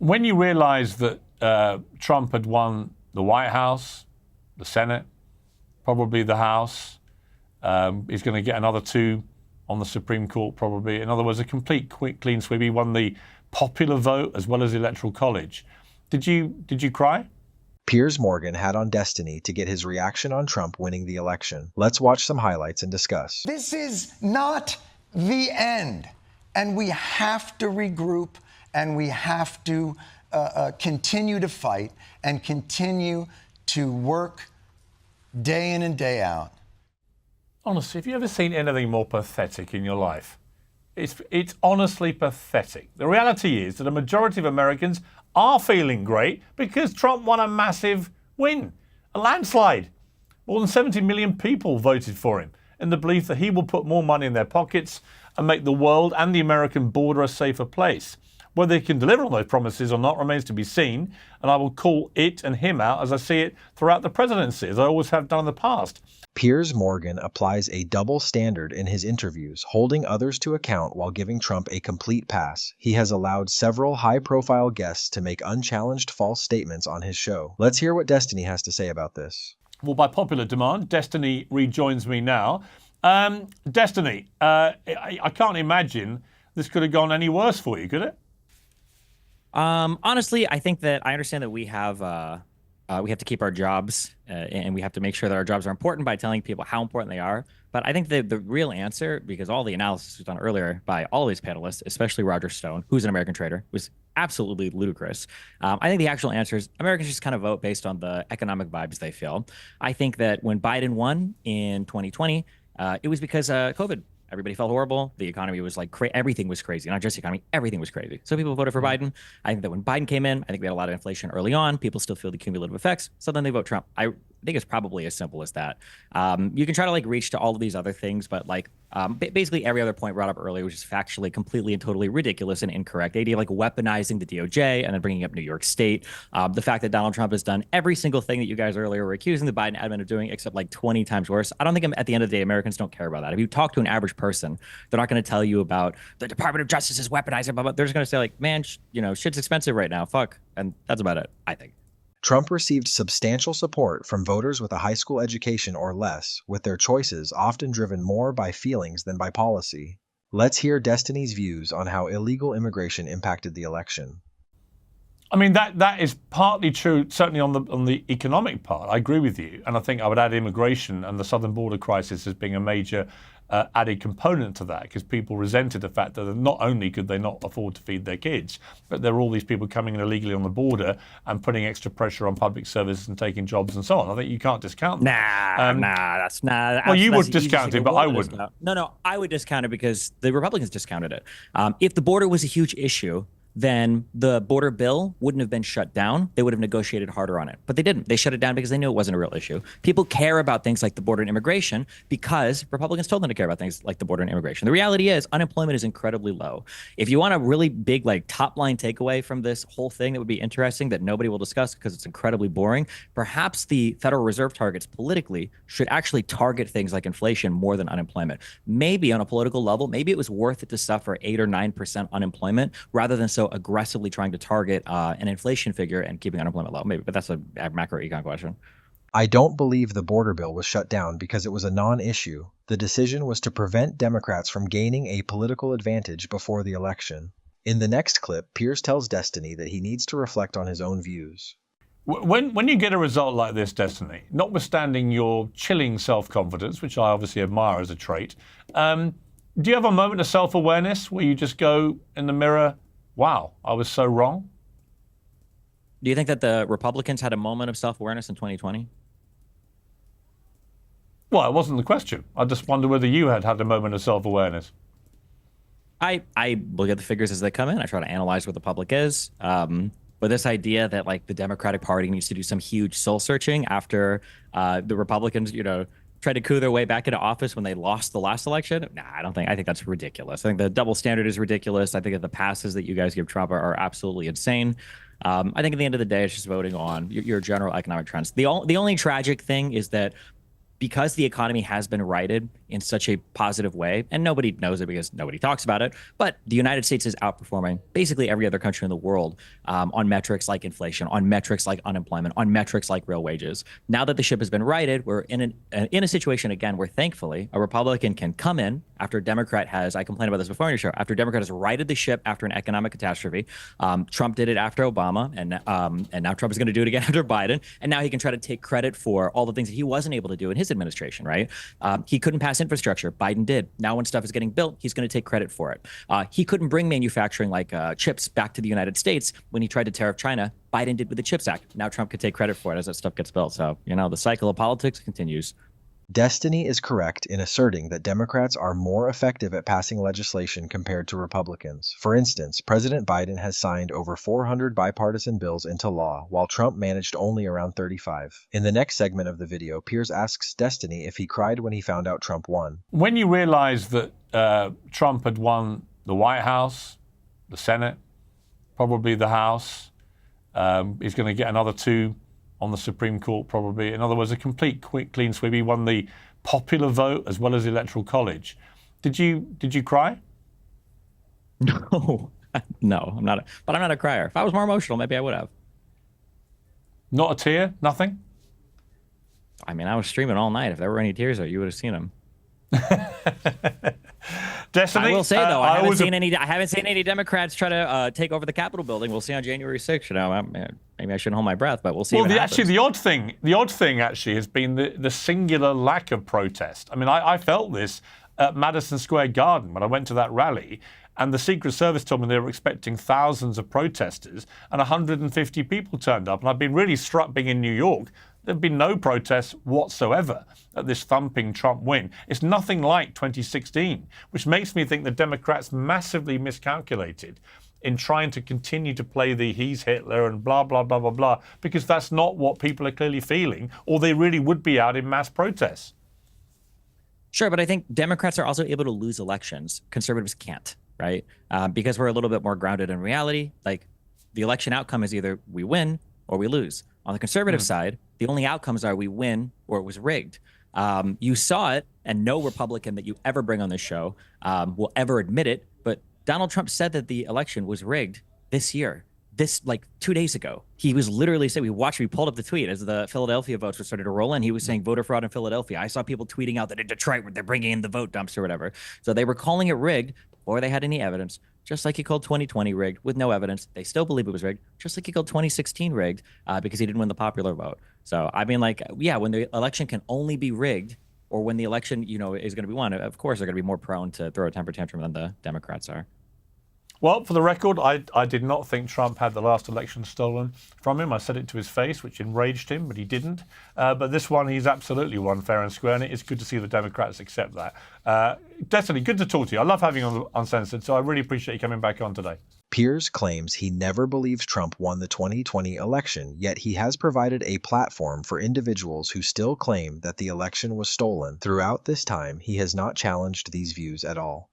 When you realize that Trump had won the White House, the Senate, probably the House, he's going to get another 2 on the Supreme Court probably. In other words, a complete clean sweep. He won the popular vote as well as the Electoral College. Did you cry? Piers Morgan had on Destiny to get his reaction on Trump winning the election. Let's watch some highlights and discuss. This is not the end, and we have to regroup, and we have to continue to fight and continue to work day in and day out. Honestly, have you ever seen anything more pathetic in your life? It's honestly pathetic. The reality is that a majority of Americans are feeling great because Trump won a massive win, a landslide. More than 70 million people voted for him in the belief that he will put more money in their pockets and make the world and the American border a safer place. Whether he can deliver on those promises or not remains to be seen, and I will call it and him out as I see it throughout the presidency, as I always have done in the past. Piers Morgan applies a double standard in his interviews, holding others to account while giving Trump a complete pass. He has allowed several high-profile guests to make unchallenged false statements on his show. Let's hear what Destiny has to say about this. Well, by popular demand, Destiny rejoins me now. Destiny, I can't imagine this could have gone any worse for you, could it? Honestly, I think that I understand that we have to keep our jobs and we have to make sure that our jobs are important by telling people how important they are. But I think the real answer, because all the analysis was done earlier by all these panelists, especially Roger Stone, who's an American trader, was absolutely ludicrous. I think the actual answer is Americans just kind of vote based on the economic vibes they feel. I think that when Biden won in 2020, it was because COVID. Everybody felt horrible. The economy was like everything was crazy. Not just the economy, everything was crazy. So people voted for Biden. I think that when Biden came in, I think we had a lot of inflation early on. People still feel the cumulative effects. So then they vote Trump. I think it's probably as simple as that. You can try to like reach to all of these other things, but like basically every other point brought up earlier was just factually completely and totally ridiculous and incorrect. The idea of like weaponizing the DOJ and then bringing up New York State. The fact that Donald Trump has done every single thing that you guys earlier were accusing the Biden admin of doing, except like 20 times worse. I don't think at the end of the day, Americans don't care about that. If you talk to an average person, they're not going to tell you about the Department of Justice is weaponizing, blah, blah. They're just going to say like, man, shit's expensive right now. Fuck. And that's about it, I think. Trump received substantial support from voters with a high school education or less, with their choices often driven more by feelings than by policy. Let's hear Destiny's views on how illegal immigration impacted the election. I mean, that is partly true, certainly on the economic part. I agree with you. And I think I would add immigration and the southern border crisis as being a major added component to that, because people resented the fact that not only could they not afford to feed their kids, but there were all these people coming in illegally on the border and putting extra pressure on public services and taking jobs and so on. I think you can't discount that. That's not. Well, you would discount it, but I wouldn't. No, I would discount it because the Republicans discounted it. If the border was a huge issue, then the border bill wouldn't have been shut down. They would have negotiated harder on it. But they didn't. They shut it down because they knew it wasn't a real issue. People care about things like the border and immigration because Republicans told them to care about things like the border and immigration. The reality is unemployment is incredibly low. If you want a really big like top line takeaway from this whole thing that would be interesting that nobody will discuss because it's incredibly boring, perhaps the Federal Reserve targets politically should actually target things like inflation more than unemployment. Maybe on a political level, maybe it was worth it to suffer 8 or 9% unemployment rather than so aggressively trying to target an inflation figure and keeping unemployment low. Maybe, but that's a macro econ question. I don't believe the border bill was shut down because it was a non-issue. The decision was to prevent Democrats from gaining a political advantage before the election. In the next clip, Piers tells Destiny that he needs to reflect on his own views. When you get a result like this, Destiny, notwithstanding your chilling self-confidence, which I obviously admire as a trait, do you have a moment of self-awareness where you just go in the mirror, wow, I was so wrong? Do you think that the Republicans had a moment of self-awareness in 2020? Well, it wasn't the question. I just wonder whether you had a moment of self-awareness. I look at the figures as they come in. I try to analyze what the public is. But this idea that like the Democratic Party needs to do some huge soul searching after the Republicans, tried to coup their way back into office when they lost the last election. Nah, I think that's ridiculous. I think the double standard is ridiculous. I think that the passes that you guys give Trump are absolutely insane. I think at the end of the day, it's just voting on your general economic trends. The only tragic thing is that because the economy has been righted in such a positive way, and nobody knows it because nobody talks about it, but the United States is outperforming basically every other country in the world on metrics like inflation, on metrics like unemployment, on metrics like real wages. Now that the ship has been righted, we're in a situation again where thankfully a Republican can come in after a Democrat has, I complained about this before on your show, after a Democrat has righted the ship after an economic catastrophe. Trump did it after Obama, and now Trump is going to do it again after Biden, and now he can try to take credit for all the things that he wasn't able to do in his administration, right? He couldn't pass infrastructure. Biden did. Now when stuff is getting built, he's going to take credit for it. He couldn't bring manufacturing like chips back to the United States when he tried to tariff China. Biden did with the CHIPS Act. Now Trump could take credit for it as that stuff gets built. So, the cycle of politics continues. Destiny is correct in asserting that Democrats are more effective at passing legislation compared to Republicans. For instance, President Biden has signed over 400 bipartisan bills into law, while Trump managed only around 35. In the next segment of the video, Piers asks Destiny if he cried when he found out Trump won. When you realize that Trump had won the White House, the Senate, probably the House, he's going to get another 2 on the Supreme Court, probably. In other words, a complete clean sweep. He won the popular vote as well as the Electoral College. Did you cry? No, I'm not. But I'm not a crier. If I was more emotional, maybe I would have. Not a tear? Nothing? I mean, I was streaming all night. If there were any tears there, you would have seen them. Destiny, I will say though, I haven't seen any Democrats try to take over the Capitol building. We'll see on January 6th. Maybe I shouldn't hold my breath, but we'll see. Well, actually, the odd thing actually has been the singular lack of protest. I mean, I felt this at Madison Square Garden when I went to that rally, and the Secret Service told me they were expecting thousands of protesters, and 150 people turned up. And I've been really struck being in New York. There've been no protests whatsoever at this thumping Trump win. It's nothing like 2016, which makes me think the Democrats massively miscalculated in trying to continue to play the he's Hitler and blah, blah, blah, blah, blah, because that's not what people are clearly feeling, or they really would be out in mass protests. Sure, but I think Democrats are also able to lose elections. Conservatives can't, right? Because we're a little bit more grounded in reality. Like, the election outcome is either we win or we lose. On the conservative side, the only outcomes are we win or it was rigged. You saw it, and no Republican that you ever bring on this show will ever admit it, but Donald Trump said that the election was rigged this year. Like 2 days ago, he was literally saying, we pulled up the tweet as the Philadelphia votes were starting to roll in. He was saying voter fraud in Philadelphia. I saw people tweeting out that in Detroit, they're bringing in the vote dumps or whatever. So they were calling it rigged before they had any evidence, just like he called 2020 rigged with no evidence. They still believe it was rigged, just like he called 2016 rigged because he didn't win the popular vote. So, I mean, when the election can only be rigged, or when the election, is going to be won, of course, they're going to be more prone to throw a temper tantrum than the Democrats are. Well, for the record, I did not think Trump had the last election stolen from him. I said it to his face, which enraged him, but he didn't. But this one, he's absolutely won fair and square, and it's good to see the Democrats accept that. Definitely good to talk to you. I love having you on Uncensored, so I really appreciate you coming back on today. Piers claims he never believes Trump won the 2020 election, yet he has provided a platform for individuals who still claim that the election was stolen. Throughout this time, he has not challenged these views at all.